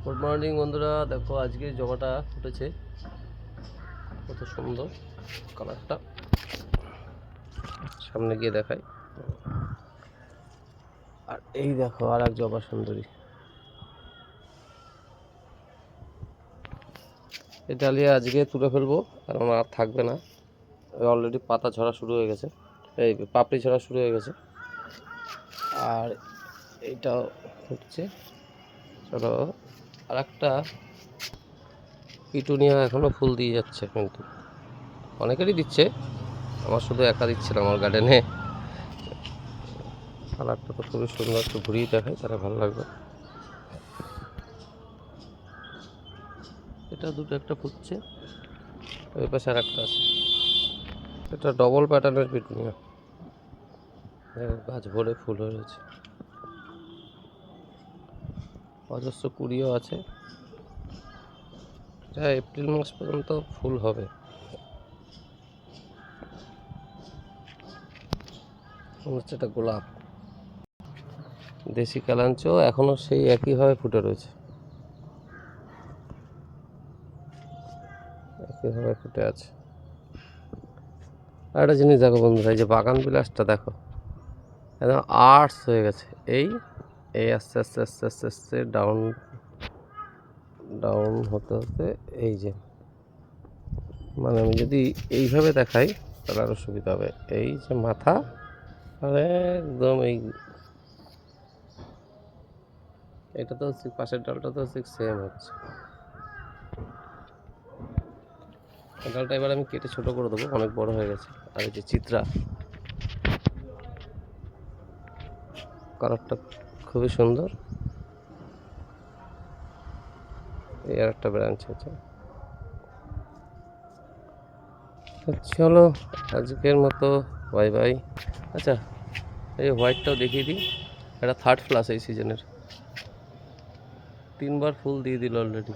Good morning বন্ধুরা, দেখো আজকে জবাটা ফুটেছে, কত সুন্দর কালারটা। সামনে গিয়ে দেখাই। আর এই দেখো আর এক জবা সুন্দরী, এই ডালিয়া আজকে তুলে ফেলবো, কারণ আর থাকবে না। অলরেডি পাতা ঝরা শুরু হয়ে গেছে, এই পাপড়ি ঝরা শুরু হয়ে গেছে। আর এইটাও ফুটছে। চলো, আর একটা পিটুনিয়া এখনো ফুল দিয়ে যাচ্ছে, কিন্তু অনেকেরই দিচ্ছে, আমার শুধু একা দিচ্ছে না আমার গার্ডেনে। কালারটা তো খুবই সুন্দর, একটু ঘুরিয়ে দেখাই তারা ভালো লাগবে। এটা দুটো একটা ফুটছে, ওই পাশে আর একটা আছে। এটা ডবল প্যাটার্নের পিটুনিয়া, গাছ ভরে ফুল হয়েছে, অজস্র কুড়িও আছে। এটা এপ্রিল মাস পর্যন্ত ফুল হবে। হচ্ছে এটা গোলাপ, দেশি কালাঞ্চো এখনো সেই একইভাবে ফুটে রয়েছে, একইভাবে ফুটে আছে। আর একটা জিনিস দেখো বন্ধুরা, এই যে বাগান বিলাসটা দেখো, একদম আর্টস হয়ে গেছে। এই এই আস্তে আস্তে আস্তে আস্তে আস্তে ডাউন ডাউন হতে হতে এই যে, মানে আমি যদি এইভাবে দেখাই তাহলে আরও সুবিধা হবে। এই যে মাথা, আর একদম এই এটা তো পাশের ডালটা তো ঠিক সেম হচ্ছে। ডালটা এবার আমি কেটে ছোট করে দেবো, অনেক বড় হয়ে গেছে। আর এই যে চিত্রা, কালারটা খুবই সুন্দর। এই আর একটা ব্রাঞ্চ আছে। চলো আজকের মতো বাই বাই। আচ্ছা, এই হোয়াইটটাও দেখিয়ে দিই, এটা থার্ড ফ্লাস এই সিজনের, 3বার ফুল দিয়ে দিল অলরেডি।